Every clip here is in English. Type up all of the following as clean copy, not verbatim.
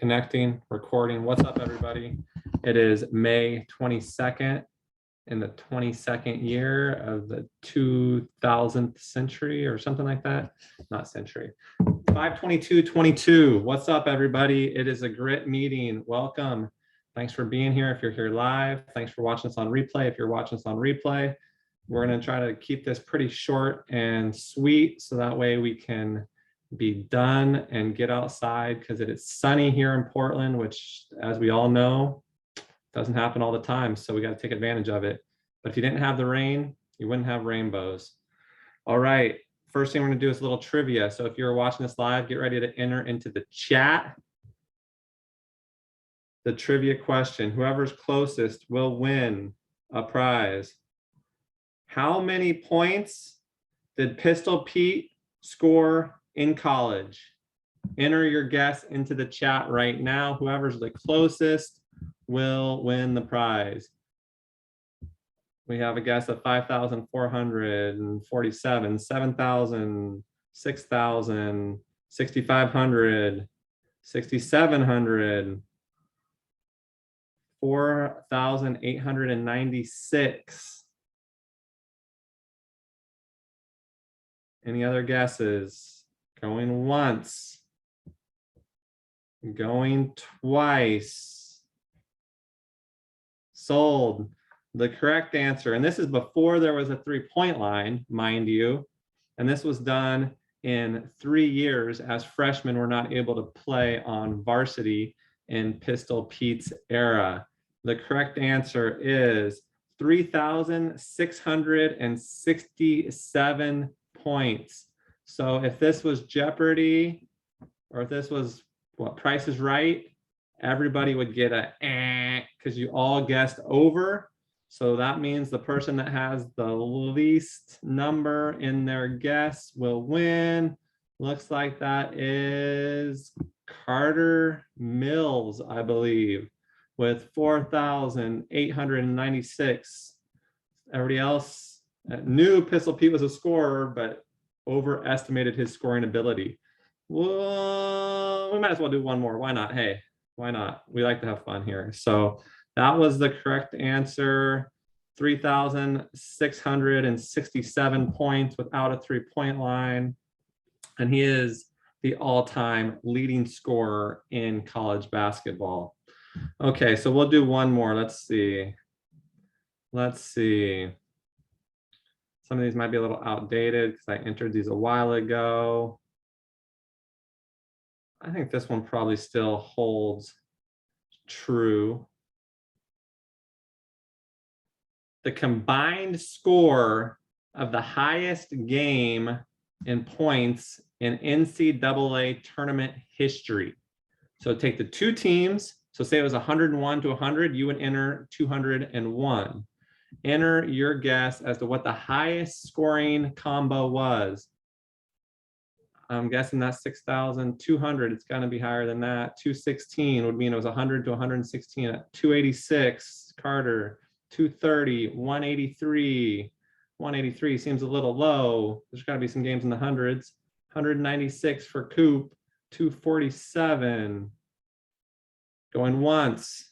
Connecting, recording. What's up, everybody? It is May 22nd in the 22nd year of the 2000th century or something like that. Not century. 5/22/22. What's up, everybody? It is a grit meeting. Welcome. Thanks for being here. If you're here live, thanks for watching us on replay. If you're watching us on replay, we're going to try to keep this pretty short and sweet so that way we can be done and get outside, because it is sunny here in Portland, which, as we all know, doesn't happen all the time. So we got to take advantage of it. But if you didn't have the rain, you wouldn't have rainbows. All right. First thing we're going to do is a little trivia. So if you're watching this live, get ready to enter into the chat the trivia question. Whoever's closest will win a prize. How many points did Pistol Pete score in college? Enter your guess into the chat right now. Whoever's the closest will win the prize. We have a guess of 5,447, 7,000, 6,000, 6,500, 6,700, 4,896. Any other guesses? Going once. Going twice. Sold. The correct answer, and this is before there was a three-point line, mind you, and this was done in 3 years, as freshmen were not able to play on varsity in Pistol Pete's era. The correct answer is 3,667 points. So if this was Jeopardy, or if this was what, Price is Right, everybody would get a because you all guessed over. So that means the person that has the least number in their guess will win. Looks like that is Carter Mills, I believe, with 4,896. Everybody else knew Pistol Pete was a scorer, but overestimated his scoring ability. Well, we might as well do one more. Why not? Hey, why not? We like to have fun here. So that was the correct answer. 3,667 points without a three-point line. And he is the all-time leading scorer in college basketball. Okay, so we'll do one more. Let's see. Some of these might be a little outdated because I entered these a while ago. I think this one probably still holds true. The combined score of the highest game in points in NCAA tournament history. So take the two teams. So say it was 101 to 100, you would enter 201. Enter your guess as to what the highest scoring combo was. I'm guessing that's 6,200. It's going to be higher than that. 216 would mean it was 100 to 116. At 286, Carter. 230, 183. 183 seems a little low. There's got to be some games in the hundreds. 196 for Coop. 247. Going once.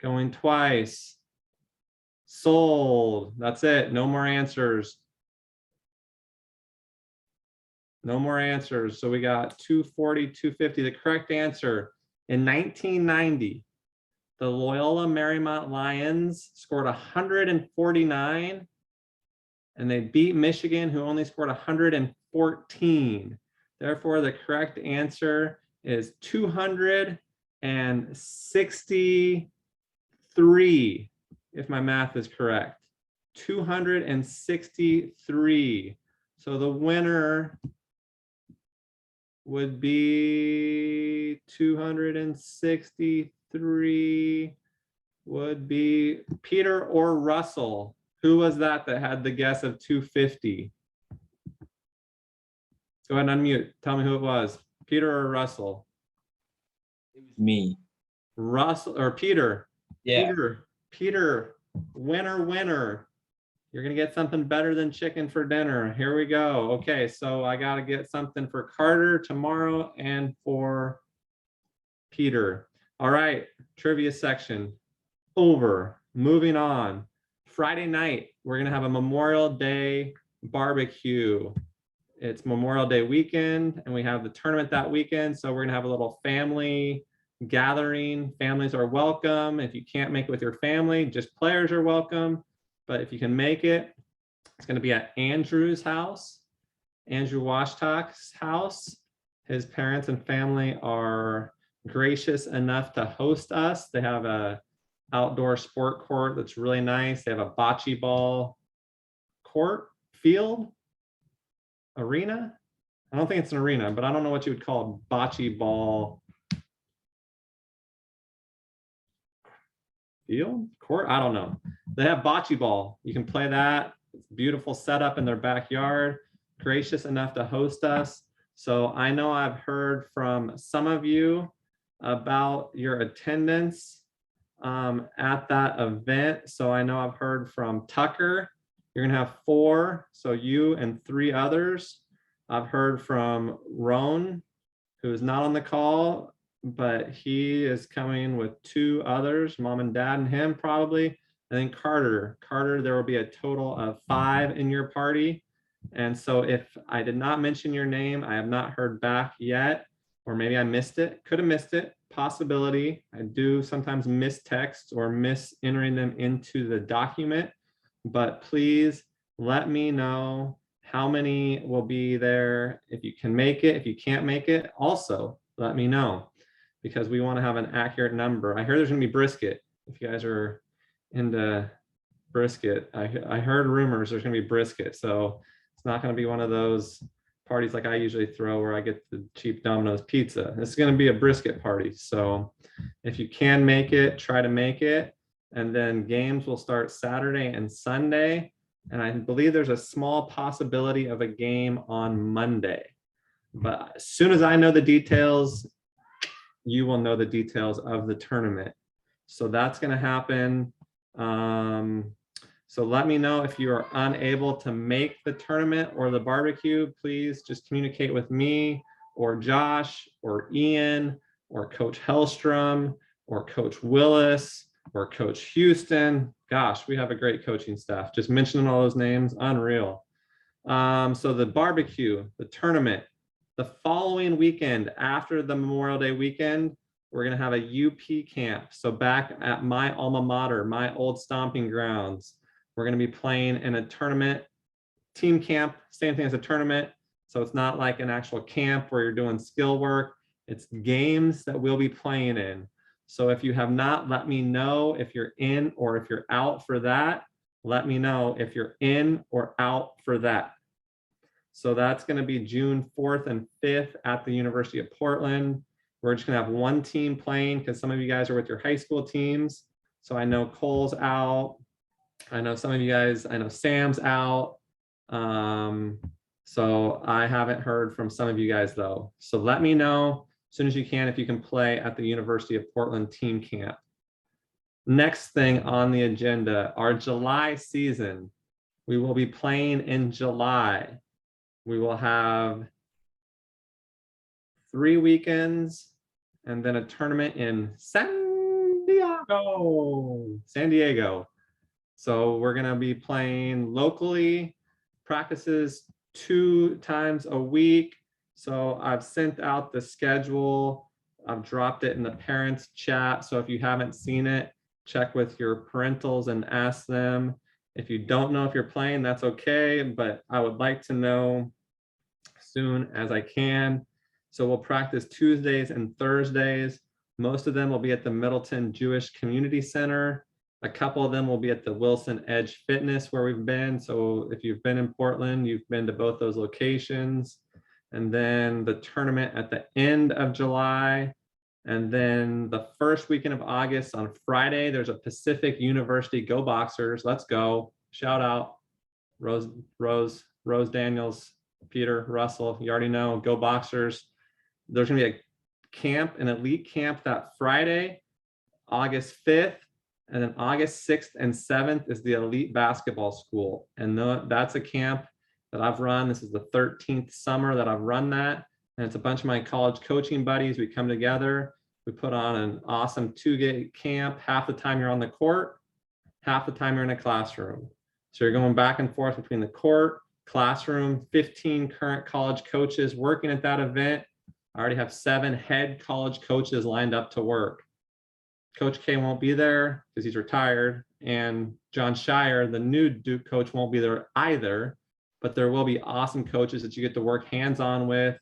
Going twice. Sold. That's it. No more answers. No more answers. So we got 240, 250. The correct answer in 1990. The Loyola Marymount Lions scored 149, and they beat Michigan, who only scored 114. Therefore, the correct answer is 263, if my math is correct. 263. So the winner would be 263 would be Peter or Russell. Who was that had the guess of 250? Go ahead and unmute. Tell me who it was. Peter or Russell? It was me. Russell or Peter? Yeah. Peter, winner. You're gonna get something better than chicken for dinner. Here we go. Okay, so I gotta get something for Carter tomorrow and for Peter. All right, trivia section over. Moving on. Friday night, we're gonna have a Memorial Day barbecue. It's Memorial Day weekend, and we have the tournament that weekend. So we're gonna have a little family gathering. Families are welcome. If you can't make it with your family, just players are welcome. But if you can make it, it's gonna be at Andrew's house, Andrew Washtock's house. His parents and family are gracious enough to host us. They have a outdoor sport court that's really nice. They have a bocce ball court, field, arena. I don't think it's an arena, but I don't know what you would call bocce ball field, court. I don't know. They have bocce ball. You can play that. It's a beautiful setup in their backyard. Gracious enough to host us. So I know I've heard from some of you about your attendance at that event. So I know I've heard from Tucker. You're gonna have 4, so you and 3 others. I've heard from Roan, who is not on the call, but he is coming with 2 others, mom and dad and him probably. And then Carter. Carter, there will be a total of 5 in your party. And so if I did not mention your name, I have not heard back yet, or maybe I missed it, could have missed it, possibility. I do sometimes miss texts or miss entering them into the document, but please let me know how many will be there. If you can make it, if you can't make it, also let me know, because we want to have an accurate number. I heard there's gonna be brisket. If you guys are into brisket, I heard rumors there's gonna be brisket, so it's not gonna be one of those parties like I usually throw where I get the cheap Domino's pizza. This is gonna be a brisket party. So if you can make it, try to make it. And then games will start Saturday and Sunday. And I believe there's a small possibility of a game on Monday. But as soon as I know the details, you will know the details of the tournament. So that's gonna happen. So let me know if you are unable to make the tournament or the barbecue. Please just communicate with me or Josh or Ian or Coach Hellstrom or Coach Willis or Coach Houston. Gosh, we have a great coaching staff. Just mentioning all those names, unreal. So the barbecue, the tournament, the following weekend after the Memorial Day weekend, we're gonna have a UP camp. So back at my alma mater, my old stomping grounds, we're going to be playing in a tournament, team camp, same thing as a tournament. So it's not like an actual camp where you're doing skill work. It's games that we'll be playing in. So if you have not, let me know if you're in or if you're out for that. Let me know if you're in or out for that. So that's going to be June 4th and 5th at the University of Portland. We're just going to have one team playing because some of you guys are with your high school teams. So I know Cole's out. I know some of you guys, I know Sam's out. So I haven't heard from some of you guys though. So let me know as soon as you can if you can play at the University of Portland team camp. Next thing on the agenda, our July season. We will be playing in July. We will have 3 weekends and then a tournament in San Diego. So we're gonna be playing locally, practices 2 times a week. So I've sent out the schedule. I've dropped it in the parents chat. So if you haven't seen it, check with your parentals and ask them. If you don't know if you're playing, that's okay, but I would like to know as soon as I can. So we'll practice Tuesdays and Thursdays. Most of them will be at the Middleton Jewish Community Center. A couple of them will be at the Wilson Edge Fitness where we've been. So if you've been in Portland, you've been to both those locations. And then the tournament at the end of July. And then the first weekend of August on Friday, there's a Pacific University Go Boxers. Let's go. Shout out Rose Daniels, Peter, Russell. You already know, Go Boxers. There's gonna be a camp, an elite camp that Friday, August 5th. And then August 6th and 7th is the elite basketball school. And that's a camp that I've run. This is the 13th summer that I've run that. And it's a bunch of my college coaching buddies. We come together We put on an awesome 2-day camp. Half the time you're on the court, half the time you're in a classroom. So you're going back and forth between the court, classroom, 15 current college coaches working at that event. I already have 7 head college coaches lined up to work. Coach K won't be there because he's retired, and John Shire, the new Duke coach, won't be there either, but there will be awesome coaches that you get to work hands-on with,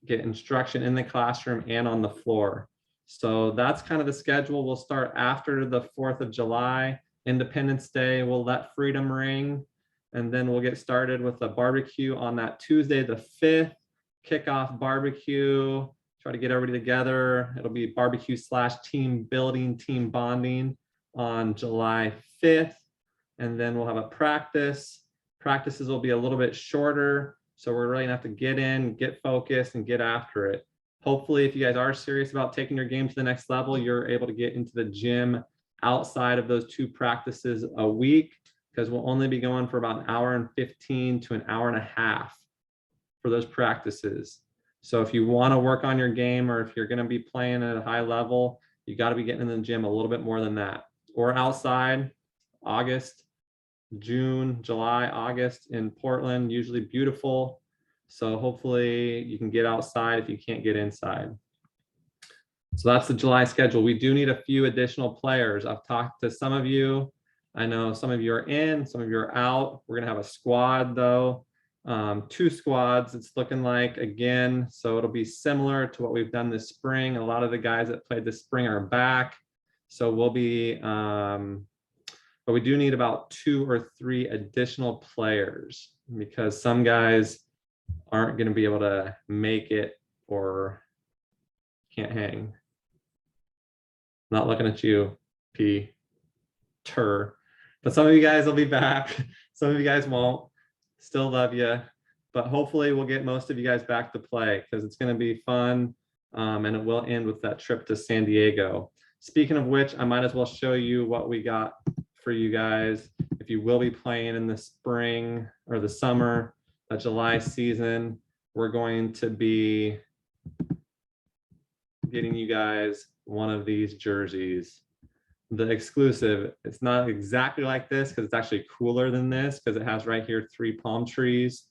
get instruction in the classroom and on the floor. So that's kind of the schedule. We'll start after the 4th of July, Independence Day, we'll let freedom ring, and then we'll get started with a barbecue on that Tuesday, the 5th, kickoff barbecue, try to get everybody together. It'll be barbecue / team building, team bonding on July 5th. And then we'll have a practice. Practices will be a little bit shorter. So we're really gonna have to get in, get focused, and get after it. Hopefully, if you guys are serious about taking your game to the next level, you're able to get into the gym outside of those 2 practices a week, because we'll only be going for about 1:15 to 1.5 hours for those practices. So if you want to work on your game, or if you're going to be playing at a high level, you got to be getting in the gym a little bit more than that. Or outside, August, June, July, August in Portland, usually beautiful. So hopefully you can get outside if you can't get inside. So that's the July schedule. We do need a few additional players. I've talked to some of you. I know some of you are in, some of you are out. We're going to have a squad though. 2 squads it's looking like again, so it'll be similar to what we've done this spring. A lot of the guys that played this spring are back, so we'll be but we do need about 2 or 3 additional players, because some guys aren't going to be able to make it or can't hang. Not looking at you, Peter, but some of you guys will be back, some of you guys won't. Still love you, but hopefully we'll get most of you guys back to play, because it's going to be fun, and it will end with that trip to San Diego. Speaking of which, I might as well show you what we got for you guys. If you will be playing in the spring or the summer, the July season, we're going to be getting you guys one of these jerseys. The exclusive, it's not exactly like this because it's actually cooler than this, because it has right here 3 palm trees.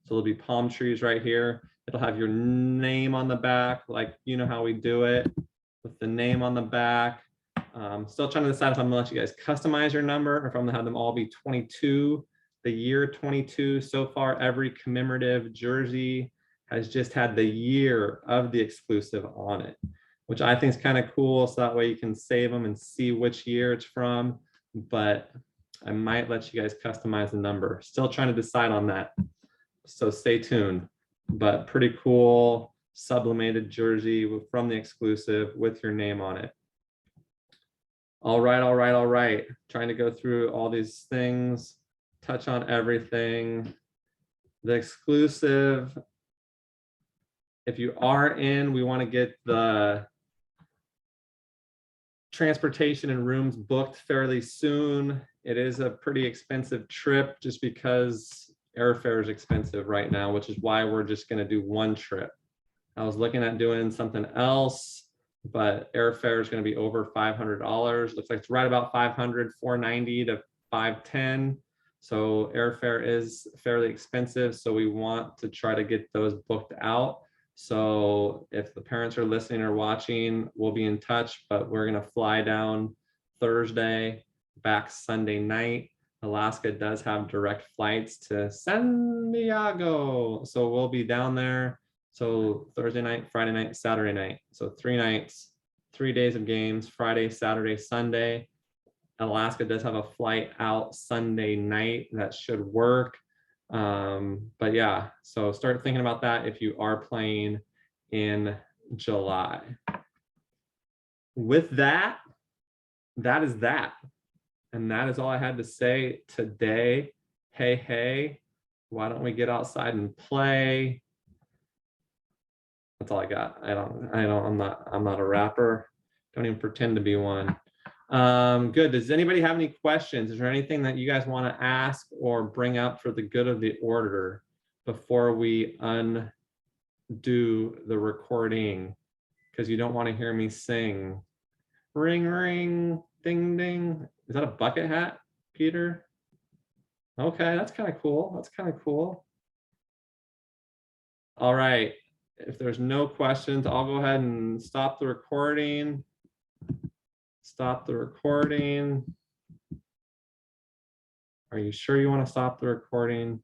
So there'll be palm trees right here. It'll have your name on the back, like you know how we do it, with the name on the back. Still trying to decide if I'm gonna let you guys customize your number, or if I'm gonna have them all be 22. The year 22. So far, every commemorative jersey has just had the year of the exclusive on it, which I think is kind of cool. So that way you can save them and see which year it's from. But I might let you guys customize the number. Still trying to decide on that. So stay tuned. But pretty cool sublimated jersey from the exclusive with your name on it. All right, all right, all right. Trying to go through all these things, touch on everything. The exclusive, if you are in, we want to get the transportation and rooms booked fairly soon. It is a pretty expensive trip just because airfare is expensive right now, which is why we're just going to do 1 trip. I was looking at doing something else, but airfare is going to be over $500. Looks like it's right about 500, 490 to 510. So airfare is fairly expensive. So we want to try to get those booked out. So if the parents are listening or watching, we'll be in touch, but we're going to fly down Thursday, back Sunday night. Alaska does have direct flights to San Diego. So we'll be down there. So Thursday night, Friday night, Saturday night. So 3 nights, 3 days of games, Friday, Saturday, Sunday. Alaska does have a flight out Sunday night that should work. But yeah, so start thinking about that if you are playing in July. With that, that is that. And that is all I had to say today. Hey, why don't we get outside and play? That's all I got. I'm not a rapper. Don't even pretend to be one. Good. Does anybody have any questions? Is there anything that you guys want to ask or bring up for the good of the order before we undo the recording? because you don't want to hear me sing. Ring, ring, ding, ding. Is that a bucket hat, Peter? Okay, that's kind of cool. That's kind of cool. All right. If there's no questions, I'll go ahead and stop the recording. Stop the recording. Are you sure you want to stop the recording?